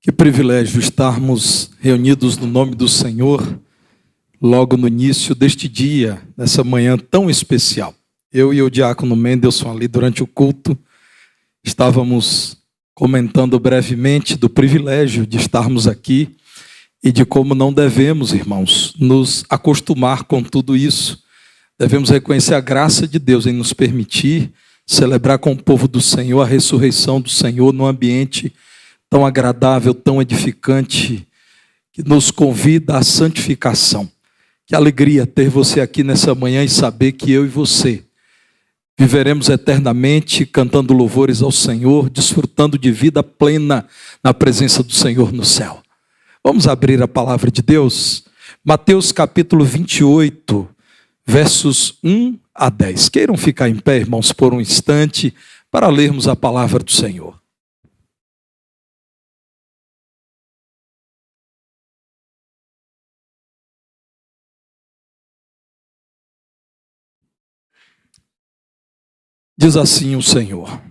Que privilégio estarmos reunidos no nome do Senhor, logo no início deste dia, nessa manhã tão especial. Eu e o diácono Mendelson ali durante o culto, estávamos comentando brevemente do privilégio de estarmos aqui e de como não devemos, irmãos, nos acostumar com tudo isso. Devemos reconhecer a graça de Deus em nos permitir celebrar com o povo do Senhor a ressurreição do Senhor num ambiente tão agradável, tão edificante, que nos convida à santificação. Que alegria ter você aqui nessa manhã e saber que eu e você viveremos eternamente cantando louvores ao Senhor, desfrutando de vida plena na presença do Senhor no céu. Vamos abrir a palavra de Deus, Mateus capítulo 28, versos 1 a 10. Queiram ficar em pé, irmãos, por um instante, para lermos a palavra do Senhor. Diz assim o Senhor: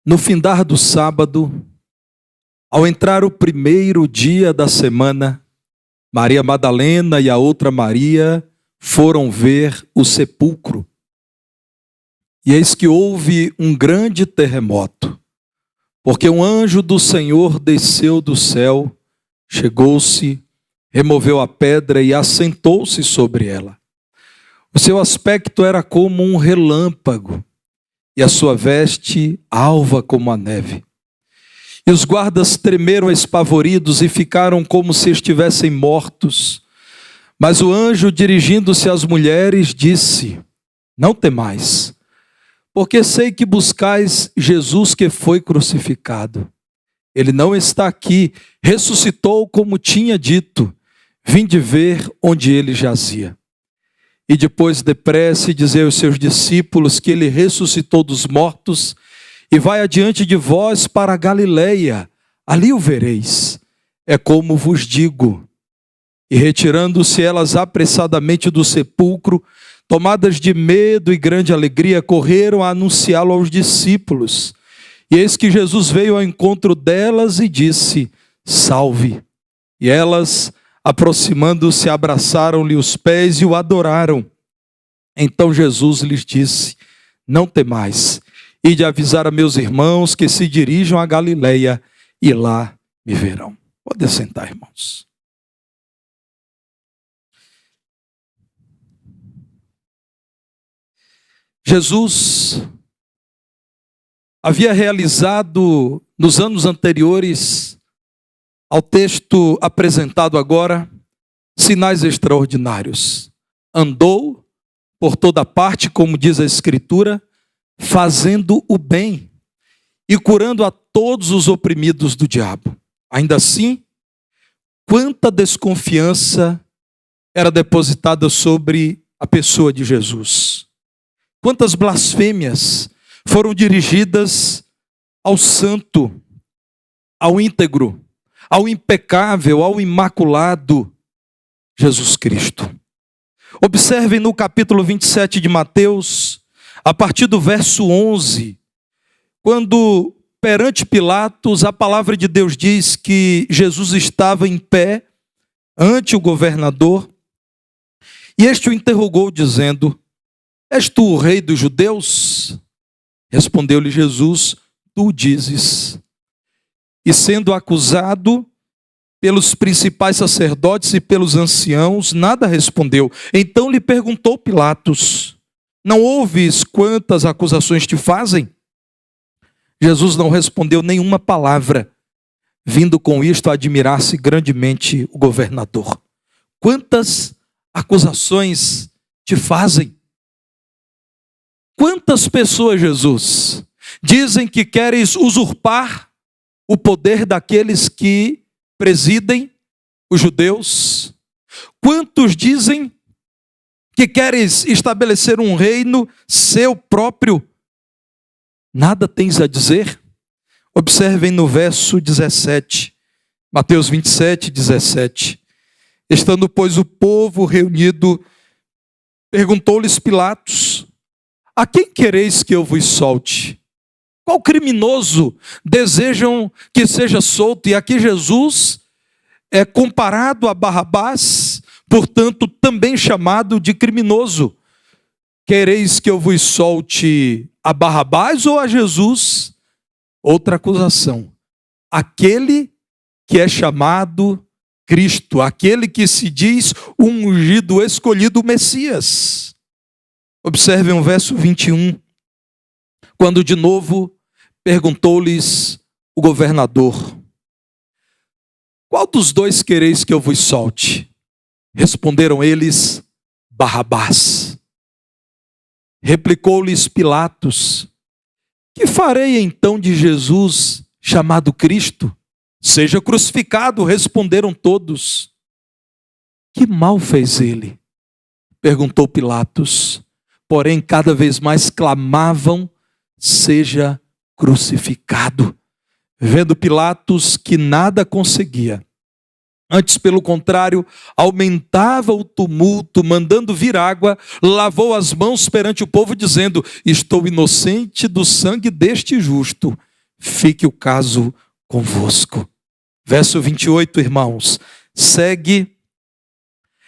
no findar do sábado, ao entrar o primeiro dia da semana, Maria Madalena e a outra Maria foram ver o sepulcro. E eis que houve um grande terremoto, porque um anjo do Senhor desceu do céu, chegou-se, removeu a pedra e assentou-se sobre ela. O seu aspecto era como um relâmpago, e a sua veste alva como a neve. E os guardas tremeram espavoridos e ficaram como se estivessem mortos. Mas o anjo, dirigindo-se às mulheres, disse: não temais, porque sei que buscais Jesus que foi crucificado. Ele não está aqui, ressuscitou como tinha dito. Vinde ver onde ele jazia. E depois depressa dizei aos seus discípulos que ele ressuscitou dos mortos e vai adiante de vós para a Galileia, ali o vereis. É como vos digo. E retirando-se elas apressadamente do sepulcro, tomadas de medo e grande alegria, correram a anunciá-lo aos discípulos. E eis que Jesus veio ao encontro delas e disse: salve. E elas, aproximando-se, abraçaram-lhe os pés e o adoraram. Então Jesus lhes disse: não temais, ide avisar a meus irmãos que se dirijam a Galileia e lá me verão. Pode sentar, irmãos. Jesus havia realizado nos anos anteriores ao texto apresentado agora sinais extraordinários. Andou por toda parte, como diz a Escritura, fazendo o bem e curando a todos os oprimidos do diabo. Ainda assim, quanta desconfiança era depositada sobre a pessoa de Jesus. Quantas blasfêmias foram dirigidas ao santo, ao íntegro, ao impecável, ao imaculado Jesus Cristo. Observem no capítulo 27 de Mateus, a partir do verso 11, quando perante Pilatos a palavra de Deus diz que Jesus estava em pé ante o governador, e este o interrogou dizendo: és tu o rei dos judeus? Respondeu-lhe Jesus: tu dizes. E sendo acusado pelos principais sacerdotes e pelos anciãos, nada respondeu. Então lhe perguntou Pilatos: não ouves quantas acusações te fazem? Jesus não respondeu nenhuma palavra, vindo com isto a admirar-se grandemente o governador. Quantas acusações te fazem? Quantas pessoas, Jesus, dizem que queres usurpar o poder daqueles que presidem os judeus? Quantos dizem que queres estabelecer um reino seu próprio? Nada tens a dizer? Observem no verso 17, Mateus 27, 17. Estando, pois, o povo reunido, perguntou-lhes Pilatos: a quem quereis que eu vos solte? Qual criminoso desejam que seja solto? E aqui Jesus é comparado a Barrabás, portanto também chamado de criminoso. Quereis que eu vos solte a Barrabás ou a Jesus? Outra acusação. Aquele que é chamado Cristo, aquele que se diz o ungido, o escolhido, o Messias. Observem o verso 21, quando de novo perguntou-lhes o governador: qual dos dois quereis que eu vos solte? Responderam eles: Barrabás. Replicou-lhes Pilatos: que farei então de Jesus chamado Cristo? Seja crucificado, responderam todos. Que mal fez ele? Perguntou Pilatos. Porém, cada vez mais clamavam: seja crucificado. Vendo Pilatos que nada conseguia, antes pelo contrário, aumentava o tumulto, mandando vir água, lavou as mãos perante o povo, dizendo: estou inocente do sangue deste justo, fique o caso convosco. Verso 28, irmãos, segue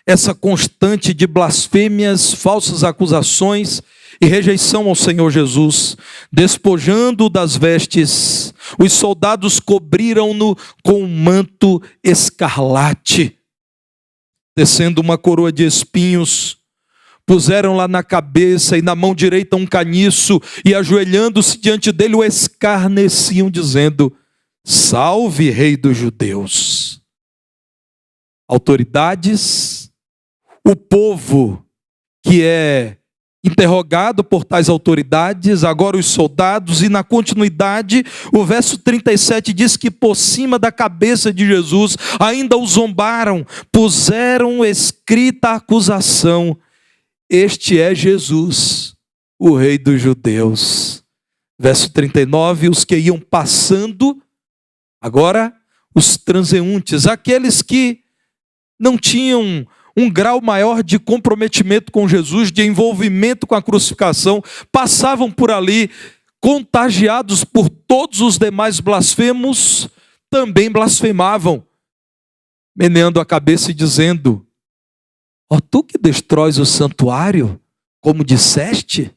essa constante de blasfêmias, falsas acusações e rejeição ao Senhor Jesus. Despojando das vestes, os soldados cobriram-no com um manto escarlate. Tecendo uma coroa de espinhos, puseram lá na cabeça e na mão direita um caniço, e ajoelhando-se diante dele o escarneciam, dizendo: salve, Rei dos Judeus. Autoridades, o povo que é interrogado por tais autoridades, agora os soldados, e na continuidade, o verso 37 diz que por cima da cabeça de Jesus ainda o zombaram, puseram escrita a acusação: este é Jesus, o Rei dos Judeus. Verso 39, os que iam passando, agora os transeuntes, aqueles que não tinham um grau maior de comprometimento com Jesus, de envolvimento com a crucificação, passavam por ali, contagiados por todos os demais blasfemos, também blasfemavam, meneando a cabeça e dizendo: ó tu que destróis o santuário, como disseste?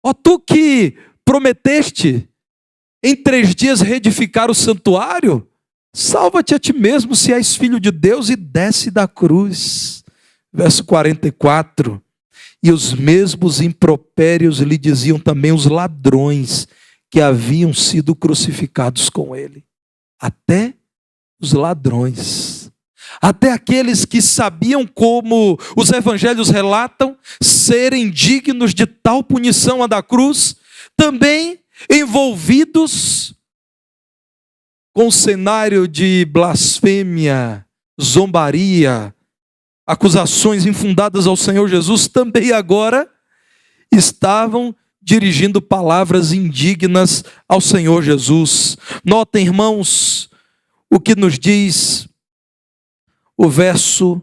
Ó tu que prometeste em 3 dias reedificar o santuário? Salva-te a ti mesmo, se és filho de Deus, e desce da cruz. Verso 44. E os mesmos impropérios lhe diziam também os ladrões que haviam sido crucificados com ele. Até os ladrões. Até aqueles que sabiam, como os evangelhos relatam, serem dignos de tal punição a da cruz, também envolvidos com o cenário de blasfêmia, zombaria, acusações infundadas ao Senhor Jesus, também agora estavam dirigindo palavras indignas ao Senhor Jesus. Notem, irmãos, o que nos diz o verso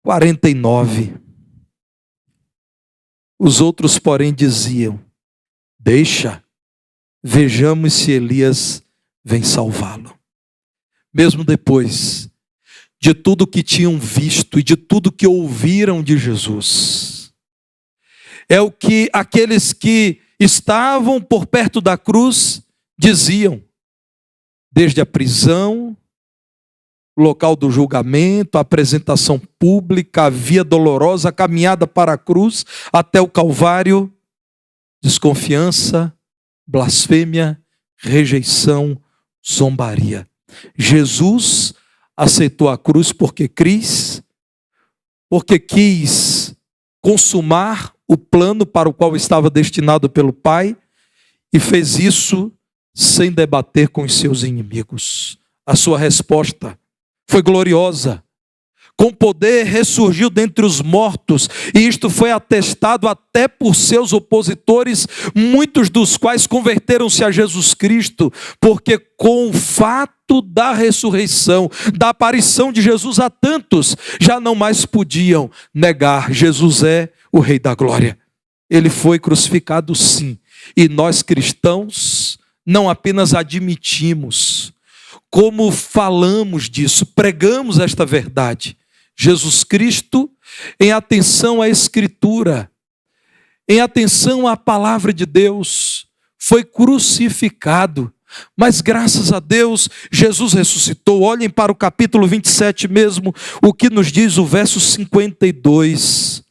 49. Os outros, porém, diziam: deixa, vejamos se Elias vem salvá-lo. Mesmo depois de tudo que tinham visto e de tudo que ouviram de Jesus, é o que aqueles que estavam por perto da cruz diziam, desde a prisão, o local do julgamento, a apresentação pública, a via dolorosa, a caminhada para a cruz, até o Calvário: desconfiança, blasfêmia, rejeição, zombaria. Jesus aceitou a cruz porque quis consumar o plano para o qual estava destinado pelo Pai, e fez isso sem debater com os seus inimigos. A sua resposta foi gloriosa. Com poder ressurgiu dentre os mortos, e isto foi atestado até por seus opositores, muitos dos quais converteram-se a Jesus Cristo, porque com o fato da ressurreição, da aparição de Jesus a tantos, já não mais podiam negar: Jesus é o Rei da Glória. ele foi crucificado sim. E nós cristãos não apenas admitimos, como falamos disso, pregamos esta verdade. Jesus Cristo, em atenção à Escritura, em atenção à palavra de Deus, foi crucificado. Mas graças a Deus, Jesus ressuscitou. Olhem para o capítulo 27 mesmo, o que nos diz o verso 52.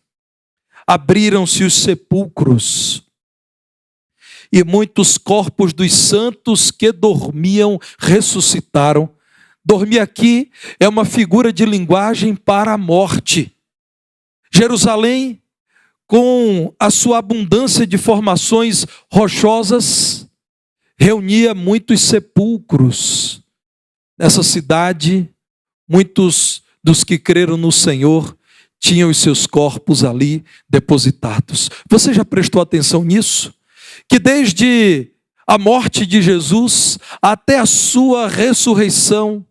Abriram-se os sepulcros, e muitos corpos dos santos que dormiam ressuscitaram. Dormir aqui é uma figura de linguagem para a morte. Jerusalém, com a sua abundância de formações rochosas, reunia muitos sepulcros. Nessa cidade, muitos dos que creram no Senhor tinham os seus corpos ali depositados. Você já prestou atenção nisso? Que desde a morte de Jesus até a sua ressurreição,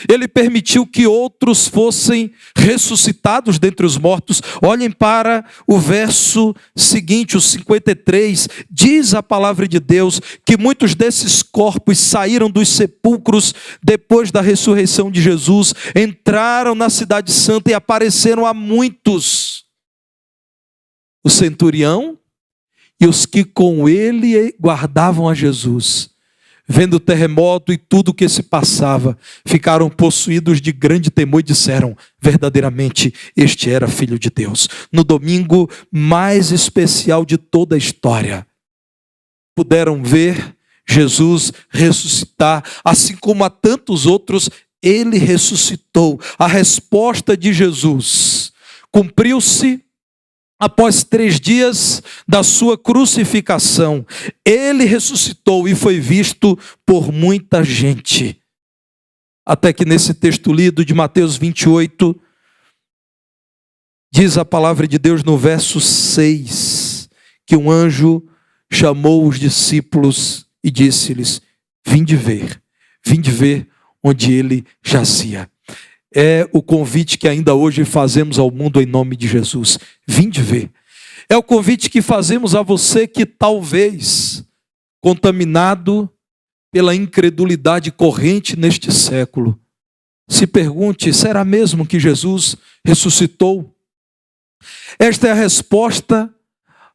ele permitiu que outros fossem ressuscitados dentre os mortos. Olhem para o verso seguinte, o 53. Diz a palavra de Deus que muitos desses corpos saíram dos sepulcros depois da ressurreição de Jesus, entraram na cidade santa e apareceram a muitos. O centurião e os que com ele guardavam a Jesus, vendo o terremoto e tudo o que se passava, ficaram possuídos de grande temor e disseram: verdadeiramente este era Filho de Deus. No domingo mais especial de toda a história, puderam ver Jesus ressuscitar, assim como a tantos outros, ele ressuscitou. A resposta de Jesus cumpriu-se após 3 dias da sua crucificação. Ele ressuscitou e foi visto por muita gente. Até que nesse texto lido de Mateus 28, diz a palavra de Deus no verso 6, que um anjo chamou os discípulos e disse-lhes: vinde ver onde ele jazia. É o convite que ainda hoje fazemos ao mundo em nome de Jesus. Vinde ver. É o convite que fazemos a você que talvez, contaminado pela incredulidade corrente neste século, se pergunte: será mesmo que Jesus ressuscitou? Esta é a resposta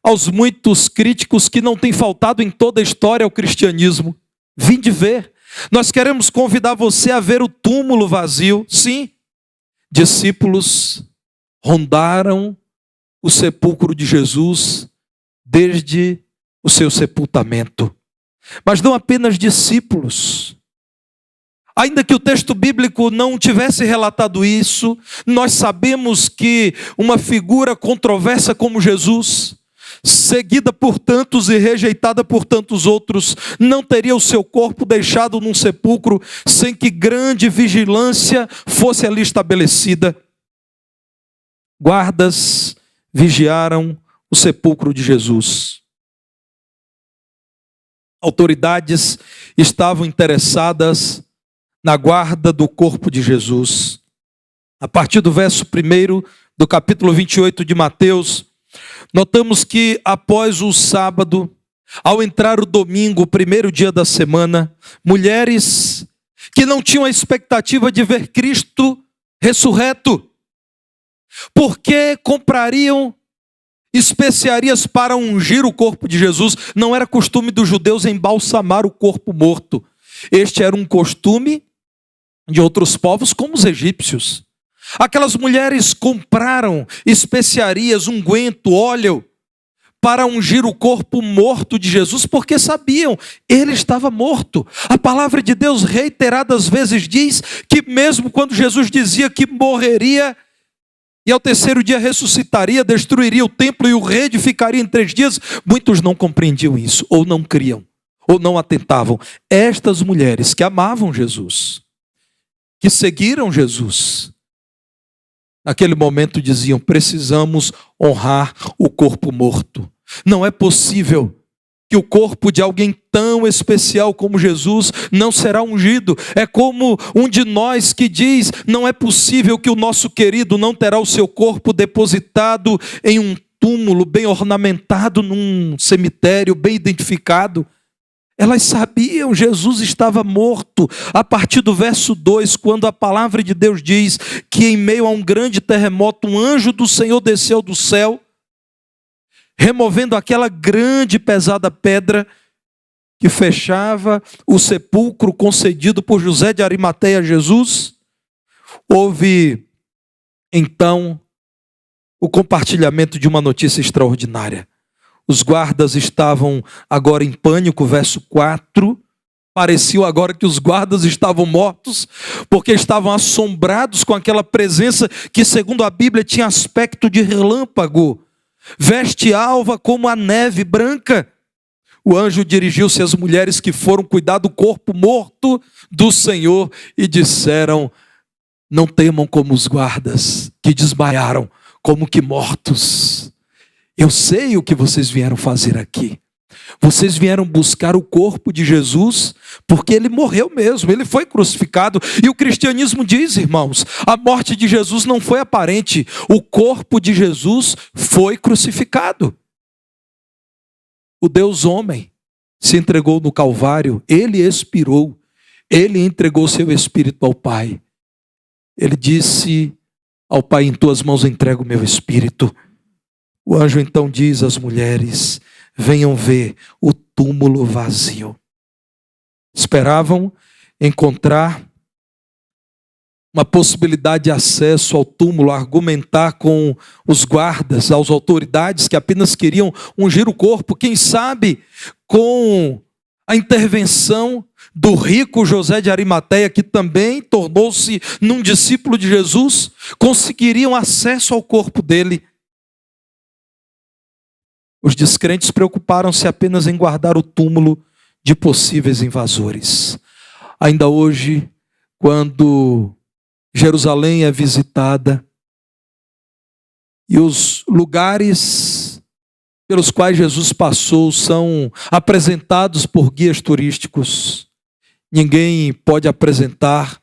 aos muitos críticos que não têm faltado em toda a história ao cristianismo. Vinde ver. Nós queremos convidar você a ver o túmulo vazio. Sim, discípulos rondaram o sepulcro de Jesus desde o seu sepultamento. Mas não apenas discípulos. Ainda que o texto bíblico não tivesse relatado isso, nós sabemos que uma figura controversa como Jesus, seguida por tantos e rejeitada por tantos outros, não teria o seu corpo deixado num sepulcro sem que grande vigilância fosse ali estabelecida. Guardas vigiaram o sepulcro de Jesus. Autoridades estavam interessadas na guarda do corpo de Jesus. A partir do verso 1 do capítulo 28 de Mateus, notamos que após o sábado, ao entrar o domingo, o primeiro dia da semana, mulheres que não tinham a expectativa de ver Cristo ressurreto, porque comprariam especiarias para ungir o corpo de Jesus. Não era costume dos judeus embalsamar o corpo morto. Este era um costume de outros povos, como os egípcios. Aquelas mulheres compraram especiarias, unguento, óleo, para ungir o corpo morto de Jesus, porque sabiam, ele estava morto. A palavra de Deus reiteradas vezes diz que mesmo quando Jesus dizia que morreria e ao terceiro dia ressuscitaria, destruiria o templo e o reedificaria em 3 dias, muitos não compreendiam isso, ou não criam, ou não atentavam. Estas mulheres que amavam Jesus, que seguiram Jesus, naquele momento diziam: precisamos honrar o corpo morto. Não é possível que o corpo de alguém tão especial como Jesus não será ungido. É como um de nós que diz: não é possível que o nosso querido não terá o seu corpo depositado em um túmulo bem ornamentado num cemitério bem identificado. Elas sabiam, Jesus estava morto. A partir do verso 2, quando a palavra de Deus diz que em meio a um grande terremoto, um anjo do Senhor desceu do céu, removendo aquela grande e pesada pedra que fechava o sepulcro concedido por José de Arimateia a Jesus. Houve, então, o compartilhamento de uma notícia extraordinária. Os guardas estavam agora em pânico, verso 4. Parecia agora que os guardas estavam mortos, porque estavam assombrados com aquela presença que, segundo a Bíblia, tinha aspecto de relâmpago, veste alva como a neve branca. O anjo dirigiu-se às mulheres que foram cuidar do corpo morto do Senhor e disseram: não temam como os guardas que desmaiaram, como que mortos. Eu sei o que vocês vieram fazer aqui. Vocês vieram buscar o corpo de Jesus, porque ele morreu mesmo, ele foi crucificado. E o cristianismo diz, irmãos, a morte de Jesus não foi aparente, o corpo de Jesus foi crucificado. O Deus homem se entregou no Calvário, ele expirou, ele entregou seu espírito ao Pai. Ele disse ao Pai: em tuas mãos entrego o meu espírito. O anjo então diz às mulheres: venham ver o túmulo vazio. Esperavam encontrar uma possibilidade de acesso ao túmulo, argumentar com os guardas, as autoridades que apenas queriam ungir o corpo, quem sabe com a intervenção do rico José de Arimateia, que também tornou-se num discípulo de Jesus, conseguiriam acesso ao corpo dele. Os descrentes preocuparam-se apenas em guardar o túmulo de possíveis invasores. Ainda hoje, quando Jerusalém é visitada e os lugares pelos quais Jesus passou são apresentados por guias turísticos, ninguém pode apresentar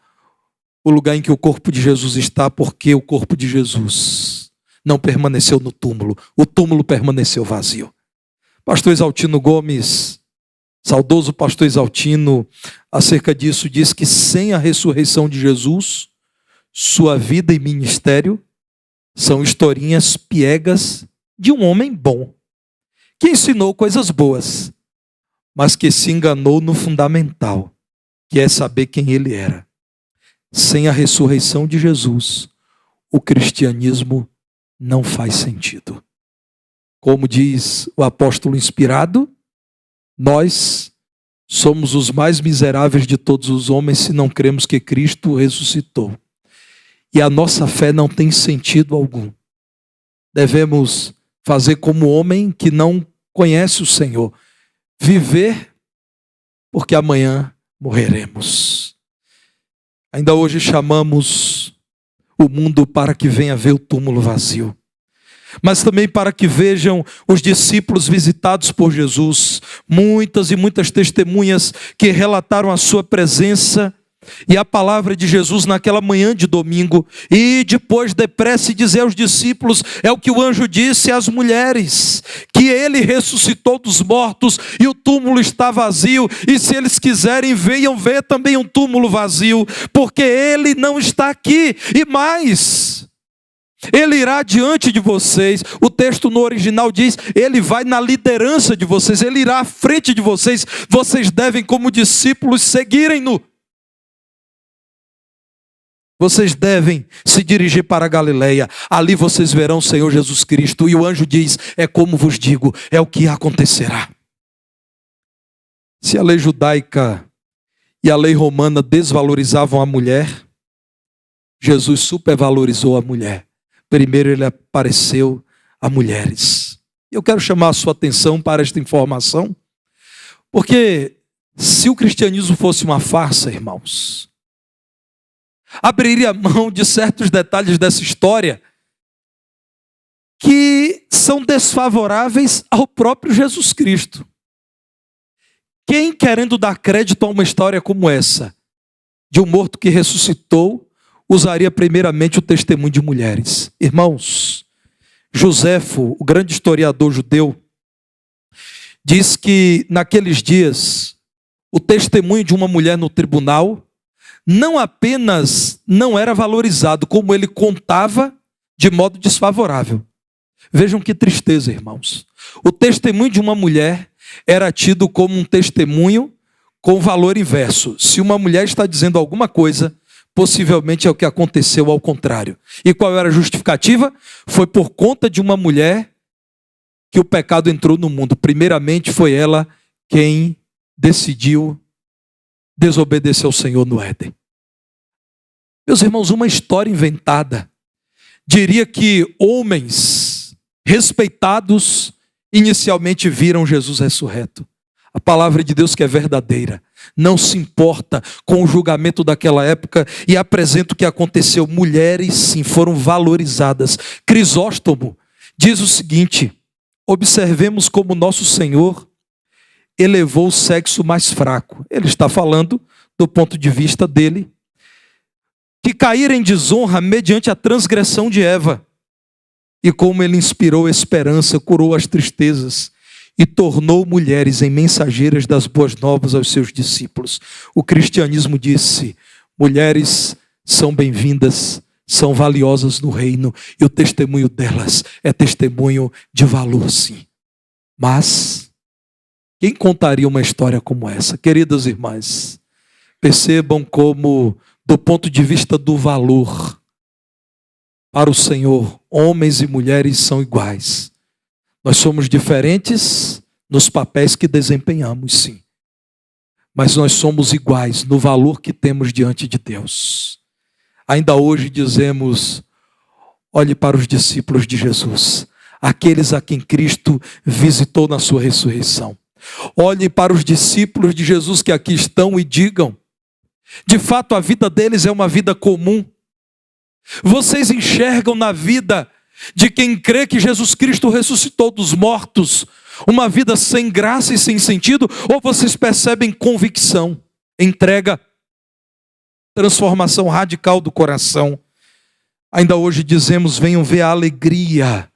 o lugar em que o corpo de Jesus está, porque o corpo de Jesus não permaneceu no túmulo, o túmulo permaneceu vazio. Pastor Exaltino Gomes, saudoso pastor Exaltino, acerca disso diz que sem a ressurreição de Jesus, sua vida e ministério são historinhas piegas de um homem bom, que ensinou coisas boas, mas que se enganou no fundamental, que é saber quem ele era. Sem a ressurreição de Jesus, o cristianismo não faz sentido. Como diz o apóstolo inspirado, nós somos os mais miseráveis de todos os homens se não cremos que Cristo ressuscitou. E a nossa fé não tem sentido algum. Devemos fazer como homem que não conhece o Senhor. Viver porque amanhã morreremos. Ainda hoje chamamos o mundo para que venha ver o túmulo vazio, mas também para que vejam os discípulos visitados por Jesus, muitas e muitas testemunhas que relataram a sua presença e a palavra de Jesus naquela manhã de domingo. E depois depressa dizer aos discípulos, é o que o anjo disse às mulheres, que ele ressuscitou dos mortos e o túmulo está vazio, e se eles quiserem venham ver também um túmulo vazio, porque ele não está aqui. E mais, ele irá diante de vocês. O texto no original diz, ele vai na liderança de vocês, ele irá à frente de vocês. Vocês devem, como discípulos, seguirem-no. Vocês devem se dirigir para a Galileia, ali vocês verão o Senhor Jesus Cristo. E o anjo diz, é como vos digo, é o que acontecerá. Se a lei judaica e a lei romana desvalorizavam a mulher, Jesus supervalorizou a mulher. Primeiro ele apareceu a mulheres. Eu quero chamar a sua atenção para esta informação, porque se o cristianismo fosse uma farsa, irmãos, abriria mão de certos detalhes dessa história que são desfavoráveis ao próprio Jesus Cristo. Quem, querendo dar crédito a uma história como essa, de um morto que ressuscitou, usaria primeiramente o testemunho de mulheres? Irmãos, Joséfo, o grande historiador judeu, diz que naqueles dias o testemunho de uma mulher no tribunal não apenas não era valorizado, como ele contava de modo desfavorável. Vejam que tristeza, irmãos. O testemunho de uma mulher era tido como um testemunho com valor inverso. Se uma mulher está dizendo alguma coisa, possivelmente é o que aconteceu ao contrário. E qual era a justificativa? Foi por conta de uma mulher que o pecado entrou no mundo. Primeiramente foi ela quem decidiu desobedecer ao Senhor no Éden. Meus irmãos, uma história inventada diria que homens respeitados inicialmente viram Jesus ressurreto. A palavra de Deus que é verdadeira, não se importa com o julgamento daquela época e apresenta o que aconteceu. Mulheres, sim, foram valorizadas. Crisóstomo diz o seguinte: observemos como nosso Senhor elevou o sexo mais fraco. Ele está falando do ponto de vista dele, que caíram em desonra mediante a transgressão de Eva. E como ele inspirou esperança, curou as tristezas e tornou mulheres em mensageiras das boas novas aos seus discípulos. O cristianismo disse: mulheres são bem-vindas, são valiosas no reino, e o testemunho delas é testemunho de valor, sim. Mas quem contaria uma história como essa? Queridas irmãs, percebam como, do ponto de vista do valor, para o Senhor, homens e mulheres são iguais. Nós somos diferentes nos papéis que desempenhamos, sim. Mas nós somos iguais no valor que temos diante de Deus. Ainda hoje dizemos: olhe para os discípulos de Jesus, aqueles a quem Cristo visitou na sua ressurreição. Olhem para os discípulos de Jesus que aqui estão e digam: de fato a vida deles é uma vida comum. Vocês enxergam na vida de quem crê que Jesus Cristo ressuscitou dos mortos uma vida sem graça e sem sentido? Ou vocês percebem convicção, entrega, transformação radical do coração? Ainda hoje dizemos: venham ver a alegria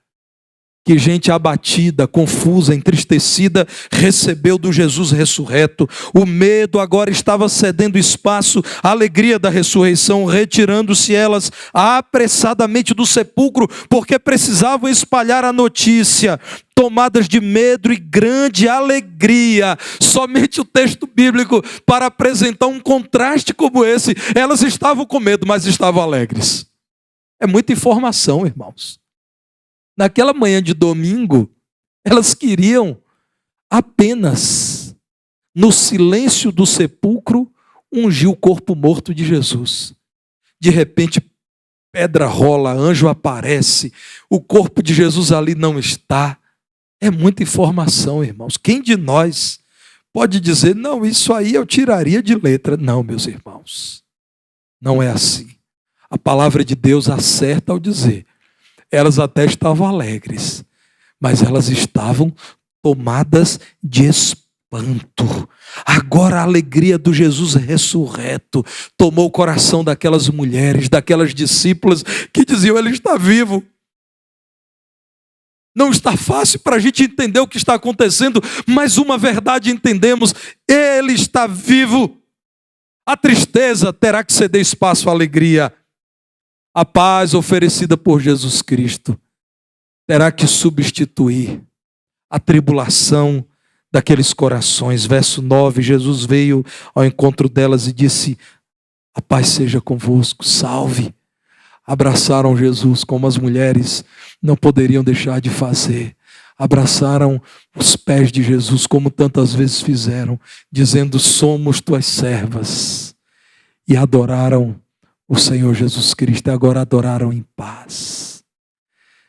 que gente abatida, confusa, entristecida recebeu do Jesus ressurreto. O medo agora estava cedendo espaço à alegria da ressurreição, retirando-se elas apressadamente do sepulcro, porque precisavam espalhar a notícia. Tomadas de medo e grande alegria. Somente o texto bíblico para apresentar um contraste como esse. Elas estavam com medo, mas estavam alegres. É muita informação, irmãos. Naquela manhã de domingo, elas queriam apenas, no silêncio do sepulcro, ungir o corpo morto de Jesus. De repente, pedra rola, anjo aparece, o corpo de Jesus ali não está. É muita informação, irmãos. Quem de nós pode dizer: não, isso aí eu tiraria de letra? Não, meus irmãos, não é assim. A palavra de Deus acerta ao dizer: elas até estavam alegres, mas elas estavam tomadas de espanto. Agora a alegria do Jesus ressurreto tomou o coração daquelas mulheres, daquelas discípulas que diziam: ele está vivo. Não está fácil para a gente entender o que está acontecendo, mas uma verdade entendemos: ele está vivo. A tristeza terá que ceder espaço à alegria. A paz oferecida por Jesus Cristo terá que substituir a tribulação daqueles corações. Verso 9, Jesus veio ao encontro delas e disse: a paz seja convosco, salve. Abraçaram Jesus como as mulheres não poderiam deixar de fazer. Abraçaram os pés de Jesus como tantas vezes fizeram, dizendo: somos tuas servas. E adoraram o Senhor Jesus Cristo, e agora adoraram em paz,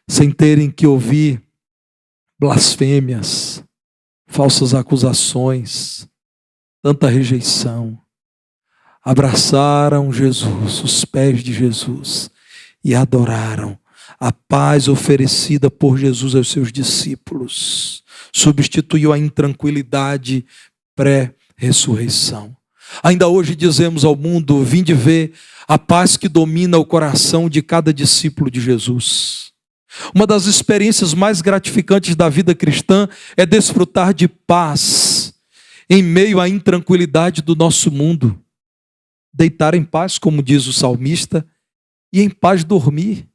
sem terem que ouvir blasfêmias, falsas acusações, tanta rejeição. Abraçaram Jesus, os pés de Jesus, e adoraram. A paz oferecida por Jesus aos seus discípulos substituiu a intranquilidade pré-ressurreição. Ainda hoje dizemos ao mundo: vinde ver a paz que domina o coração de cada discípulo de Jesus. Uma das experiências mais gratificantes da vida cristã é desfrutar de paz em meio à intranquilidade do nosso mundo. Deitar em paz, como diz o salmista, e em paz dormir.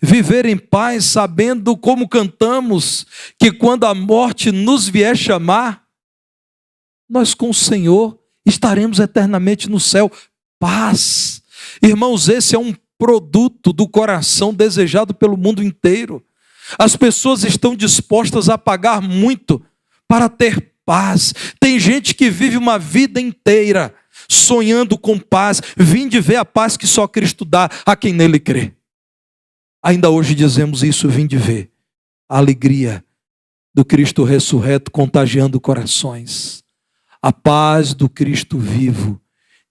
Viver em paz sabendo, como cantamos, que quando a morte nos vier chamar, nós com o Senhor estaremos eternamente no céu. Paz. Irmãos, esse é um produto do coração desejado pelo mundo inteiro. As pessoas estão dispostas a pagar muito para ter paz. Tem gente que vive uma vida inteira sonhando com paz. Vinde ver a paz que só Cristo dá a quem nele crê. Ainda hoje dizemos isso, vinde ver a alegria do Cristo ressurreto contagiando corações. A paz do Cristo vivo,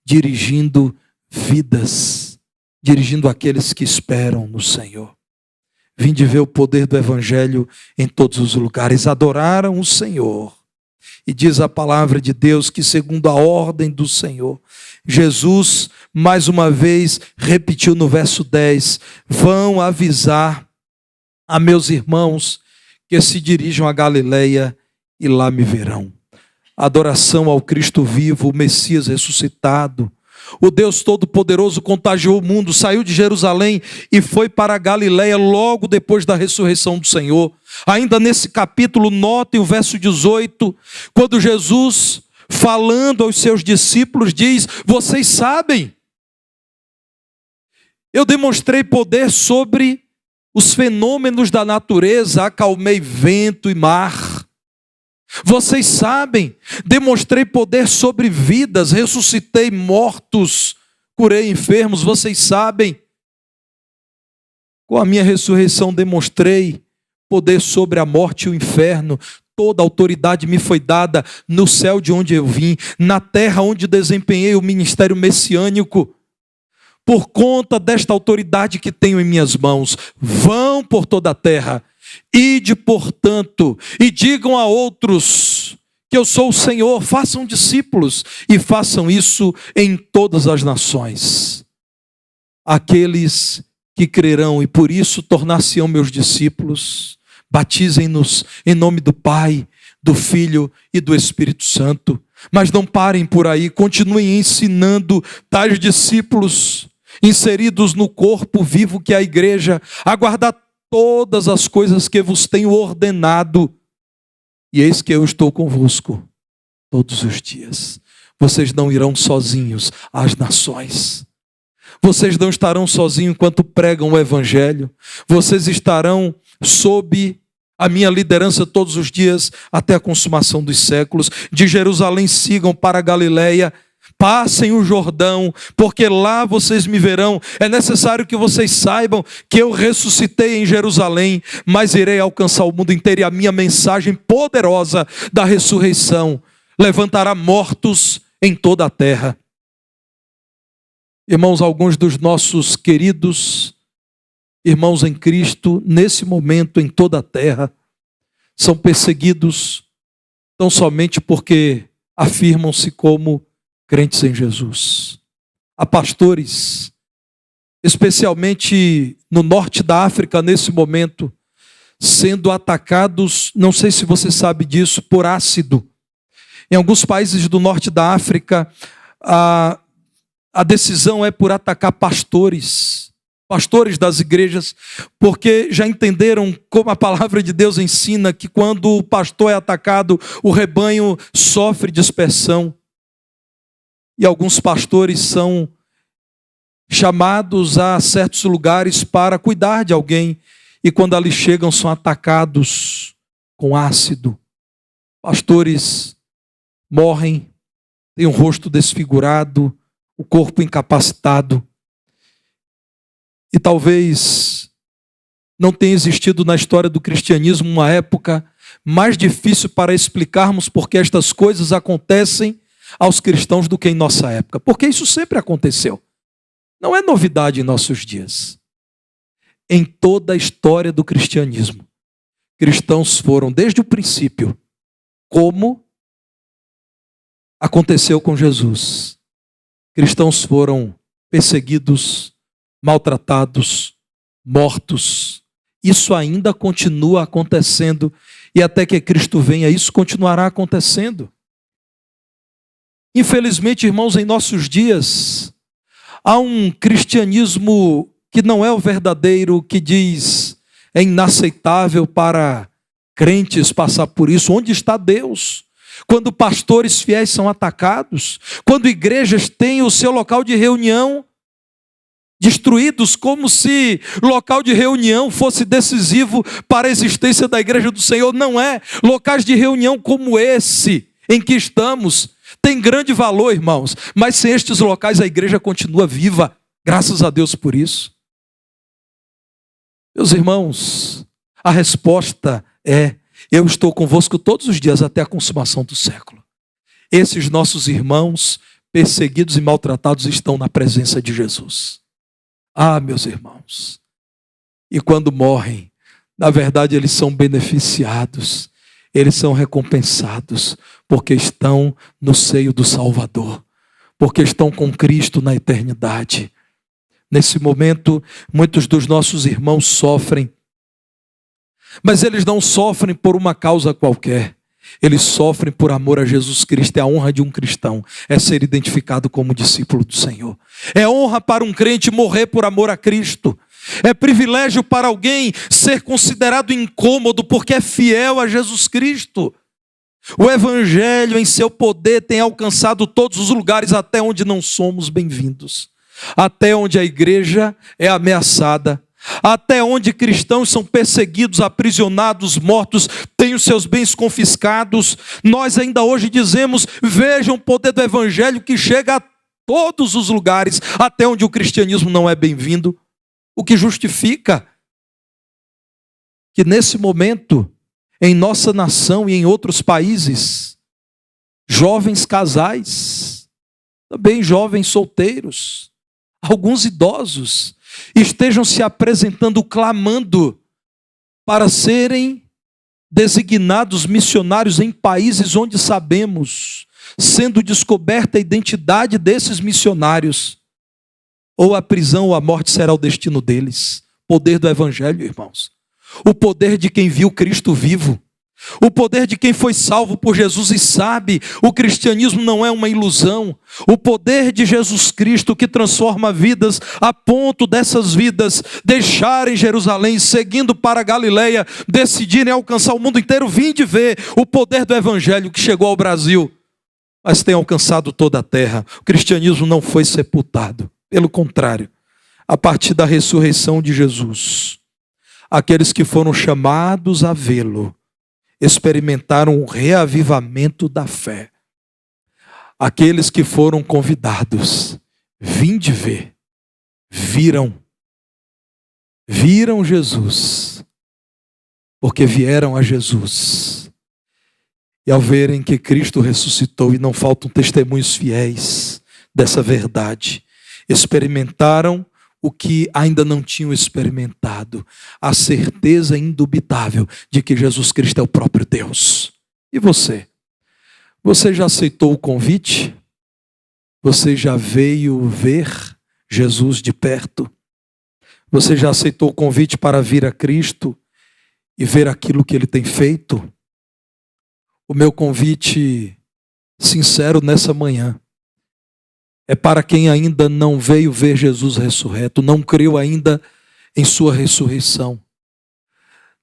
dirigindo vidas, dirigindo aqueles que esperam no Senhor. Vinde ver o poder do Evangelho em todos os lugares. Adoraram o Senhor. E diz a palavra de Deus que, segundo a ordem do Senhor, Jesus, mais uma vez, repetiu no verso 10, vão avisar a meus irmãos que se dirijam a Galileia e lá me verão. Adoração ao Cristo vivo, o Messias ressuscitado. O Deus Todo-Poderoso contagiou o mundo, saiu de Jerusalém e foi para a Galileia logo depois da ressurreição do Senhor. Ainda nesse capítulo, notem o verso 18, quando Jesus, falando aos seus discípulos, diz, vocês sabem, eu demonstrei poder sobre os fenômenos da natureza, acalmei vento e mar. Vocês sabem, demonstrei poder sobre vidas, ressuscitei mortos, curei enfermos. Vocês sabem, com a minha ressurreição demonstrei poder sobre a morte e o inferno. Toda autoridade me foi dada no céu de onde eu vim, na terra onde desempenhei o ministério messiânico. Por conta desta autoridade que tenho em minhas mãos, vão por toda a terra. Ide, portanto, e digam a outros que eu sou o Senhor, façam discípulos e façam isso em todas as nações. Aqueles que crerão e por isso tornar-se-ão meus discípulos, batizem-nos em nome do Pai, do Filho e do Espírito Santo. Mas não parem por aí, continuem ensinando tais discípulos inseridos no corpo vivo que é a igreja, a guardar todas as coisas que vos tenho ordenado, e eis que eu estou convosco todos os dias. Vocês não irão sozinhos às nações. Vocês não estarão sozinhos enquanto pregam o Evangelho. Vocês estarão sob a minha liderança todos os dias até a consumação dos séculos. De Jerusalém sigam para a Galileia. Passem o Jordão, porque lá vocês me verão. É necessário que vocês saibam que eu ressuscitei em Jerusalém, mas irei alcançar o mundo inteiro, e a minha mensagem poderosa da ressurreição levantará mortos em toda a terra. Irmãos, alguns dos nossos queridos irmãos em Cristo, nesse momento em toda a terra, são perseguidos tão somente porque afirmam-se como crentes em Jesus. Há pastores, especialmente no norte da África, nesse momento, sendo atacados, não sei se você sabe disso, por ácido. Em alguns países do norte da África, a decisão é por atacar pastores das igrejas, porque já entenderam como a palavra de Deus ensina que quando o pastor é atacado, o rebanho sofre dispersão. E alguns pastores são chamados a certos lugares para cuidar de alguém, e quando ali chegam são atacados com ácido. Pastores morrem, têm o rosto desfigurado, o corpo incapacitado. E talvez não tenha existido na história do cristianismo uma época mais difícil para explicarmos por que estas coisas acontecem aos cristãos do que em nossa época. Porque isso sempre aconteceu. Não é novidade em nossos dias. Em toda a história do cristianismo, cristãos foram, desde o princípio, como aconteceu com Jesus. Cristãos foram perseguidos, maltratados, mortos isso ainda continua acontecendo. E até que Cristo venha, isso continuará acontecendo. Infelizmente, irmãos, em nossos dias, há um cristianismo que não é o verdadeiro, que diz é inaceitável para crentes passar por isso. Onde está Deus? Quando pastores fiéis são atacados, quando igrejas têm o seu local de reunião destruídos, como se local de reunião fosse decisivo para a existência da igreja do Senhor. Não é. Locais de reunião como esse em que estamos tem grande valor, irmãos, mas sem estes locais a igreja continua viva. Graças a Deus por isso. Meus irmãos, a resposta é: eu estou convosco todos os dias até a consumação do século. Esses nossos irmãos perseguidos e maltratados estão na presença de Jesus. Ah, meus irmãos, e quando morrem, na verdade eles são beneficiados, eles são recompensados, porque estão no seio do Salvador, porque estão com Cristo na eternidade. Nesse momento, muitos dos nossos irmãos sofrem, mas eles não sofrem por uma causa qualquer. Eles sofrem por amor a Jesus Cristo. É a honra de um cristão, é ser identificado como discípulo do Senhor. É honra para um crente morrer por amor a Cristo. É privilégio para alguém ser considerado incômodo porque é fiel a Jesus Cristo. O Evangelho em seu poder tem alcançado todos os lugares até onde não somos bem-vindos. Até onde a igreja é ameaçada. Até onde cristãos são perseguidos, aprisionados, mortos, têm os seus bens confiscados. Nós ainda hoje dizemos: vejam o poder do Evangelho que chega a todos os lugares, até onde o cristianismo não é bem-vindo. O que justifica que nesse momento, em nossa nação e em outros países, jovens casais, também jovens solteiros, alguns idosos, estejam se apresentando, clamando para serem designados missionários em países onde sabemos, sendo descoberta a identidade desses missionários, ou a prisão ou a morte será o destino deles. Poder do Evangelho, irmãos. O poder de quem viu Cristo vivo. O poder de quem foi salvo por Jesus e sabe, o cristianismo não é uma ilusão. O poder de Jesus Cristo que transforma vidas, a ponto dessas vidas deixarem Jerusalém, seguindo para a Galileia, decidirem alcançar o mundo inteiro. Vinde ver o poder do Evangelho que chegou ao Brasil, mas tem alcançado toda a terra. O cristianismo não foi sepultado, pelo contrário, a partir da ressurreição de Jesus, aqueles que foram chamados a vê-lo experimentaram o reavivamento da fé. Aqueles que foram convidados, vinde ver, viram Jesus, porque vieram a Jesus. E ao verem que Cristo ressuscitou, e não faltam testemunhos fiéis dessa verdade, experimentaram o que ainda não tinham experimentado, a certeza indubitável de que Jesus Cristo é o próprio Deus. E você? Você já aceitou o convite? Você já veio ver Jesus de perto? Você já aceitou o convite para vir a Cristo e ver aquilo que Ele tem feito? O meu convite sincero nessa manhã é para quem ainda não veio ver Jesus ressurreto, não creu ainda em sua ressurreição,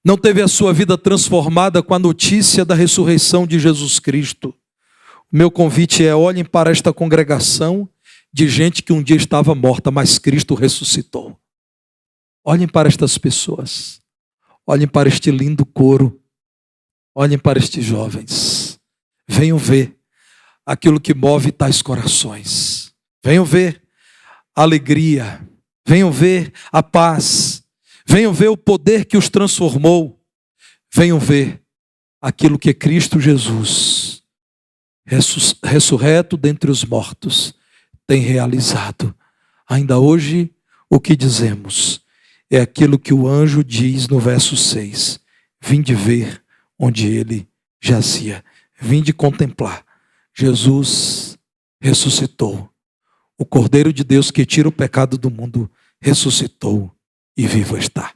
não teve a sua vida transformada com a notícia da ressurreição de Jesus Cristo. O meu convite é: olhem para esta congregação de gente que um dia estava morta, mas Cristo ressuscitou. Olhem para estas pessoas, olhem para este lindo coro, olhem para estes jovens, venham ver aquilo que move tais corações. Venham ver a alegria, venham ver a paz, venham ver o poder que os transformou, venham ver aquilo que Cristo Jesus, ressurreto dentre os mortos, tem realizado. Ainda hoje, o que dizemos é aquilo que o anjo diz no verso 6. Vinde ver onde ele jazia, vinde contemplar. Jesus ressuscitou. O Cordeiro de Deus que tira o pecado do mundo ressuscitou e vivo está.